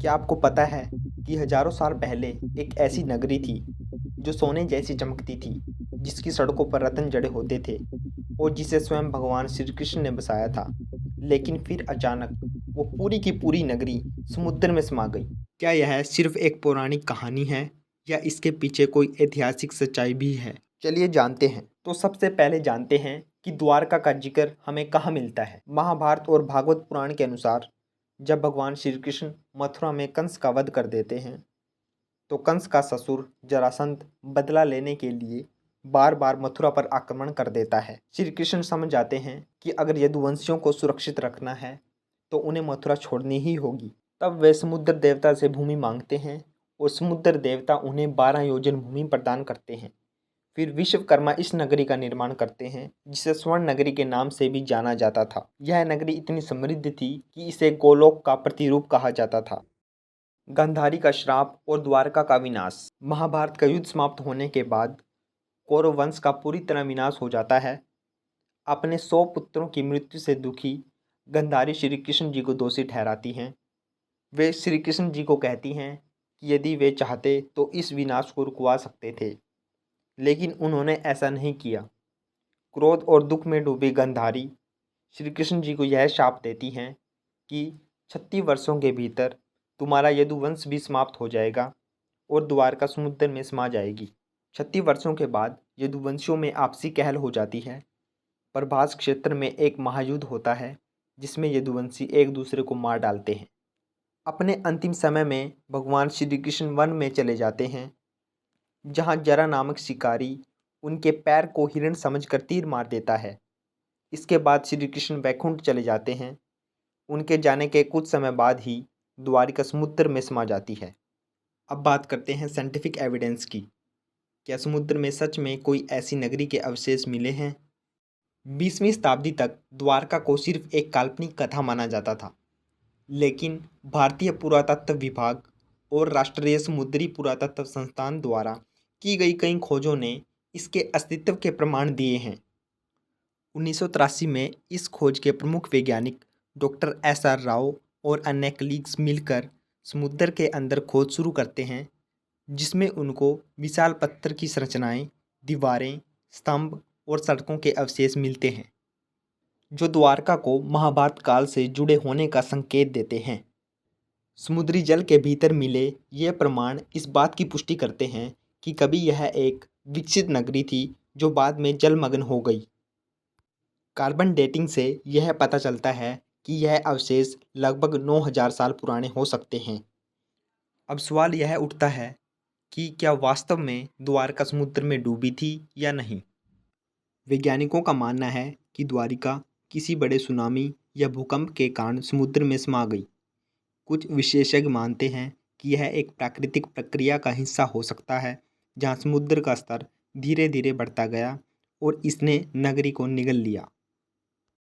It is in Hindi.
क्या आपको पता है कि हजारों साल पहले एक ऐसी नगरी थी जो सोने जैसी चमकती थी, जिसकी सड़कों पर रत्न जड़े होते थे और जिसे स्वयं भगवान श्री कृष्ण ने बसाया था। लेकिन फिर अचानक वो पूरी की पूरी नगरी समुद्र में समा गई। क्या यह सिर्फ एक पौराणिक कहानी है या इसके पीछे कोई ऐतिहासिक सच्चाई भी है? चलिए जानते हैं। तो सबसे पहले जानते हैं कि द्वारका का जिक्र हमें कहाँ मिलता है। महाभारत और भागवत पुराण के अनुसार जब भगवान श्री कृष्ण मथुरा में कंस का वध कर देते हैं, तो कंस का ससुर जरासंध बदला लेने के लिए बार बार मथुरा पर आक्रमण कर देता है। श्री कृष्ण समझ जाते हैं कि अगर यदुवंशियों को सुरक्षित रखना है तो उन्हें मथुरा छोड़नी ही होगी। तब वे समुद्र देवता से भूमि मांगते हैं और समुद्र देवता उन्हें 12 योजन भूमि प्रदान करते हैं। फिर विश्वकर्मा इस नगरी का निर्माण करते हैं, जिसे स्वर्ण नगरी के नाम से भी जाना जाता था। यह नगरी इतनी समृद्ध थी कि इसे गोलोक का प्रतिरूप कहा जाता था। गांधारी का श्राप और द्वारका का विनाश। महाभारत का युद्ध समाप्त होने के बाद कौरव वंश का पूरी तरह विनाश हो जाता है। अपने 100 पुत्रों की मृत्यु से दुखी गांधारी श्री कृष्ण जी को दोषी ठहराती हैं। वे श्री कृष्ण जी को कहती हैं कि यदि वे चाहते तो इस विनाश को रुकवा सकते थे, लेकिन उन्होंने ऐसा नहीं किया। क्रोध और दुख में डूबी गांधारी श्री कृष्ण जी को यह शाप देती हैं कि 36 वर्षों के भीतर तुम्हारा यदुवंश भी समाप्त हो जाएगा और द्वारका समुद्र में समा जाएगी। 36 वर्षों के बाद यदुवंशियों में आपसी कहल हो जाती है। प्रभास क्षेत्र में एक महायुद्ध होता है, जिसमें यदुवंशी एक दूसरे को मार डालते हैं। अपने अंतिम समय में भगवान श्री कृष्ण वन में चले जाते हैं, जहाँ जरा नामक शिकारी उनके पैर को हिरण समझकर तीर मार देता है। इसके बाद श्री कृष्ण वैकुंठ चले जाते हैं। उनके जाने के कुछ समय बाद ही द्वारिका समुद्र में समा जाती है। अब बात करते हैं साइंटिफिक एविडेंस की। क्या समुद्र में सच में कोई ऐसी नगरी के अवशेष मिले हैं? 20वीं शताब्दी तक द्वारका को सिर्फ एक काल्पनिक कथा माना जाता था, लेकिन भारतीय पुरातत्व विभाग और राष्ट्रीय समुद्री पुरातत्व संस्थान द्वारा की गई कई खोजों ने इसके अस्तित्व के प्रमाण दिए हैं। 1983 में इस खोज के प्रमुख वैज्ञानिक डॉक्टर एस.आर. राव और अन्य कलीग्स मिलकर समुद्र के अंदर खोज शुरू करते हैं, जिसमें उनको विशाल पत्थर की संरचनाएं, दीवारें, स्तंभ और सड़कों के अवशेष मिलते हैं, जो द्वारका को महाभारत काल से जुड़े होने का संकेत देते हैं। समुद्री जल के भीतर मिले ये प्रमाण इस बात की पुष्टि करते हैं कि कभी यह एक विकसित नगरी थी जो बाद में जलमग्न हो गई। कार्बन डेटिंग से यह पता चलता है कि यह अवशेष लगभग 9000 साल पुराने हो सकते हैं। अब सवाल यह उठता है कि क्या वास्तव में द्वारका समुद्र में डूबी थी या नहीं। वैज्ञानिकों का मानना है कि द्वारिका किसी बड़े सुनामी या भूकंप के कारण समुद्र में समा गई। कुछ विशेषज्ञ मानते हैं कि यह एक प्राकृतिक प्रक्रिया का हिस्सा हो सकता है, जहां समुद्र का स्तर धीरे धीरे बढ़ता गया और इसने नगरी को निगल लिया।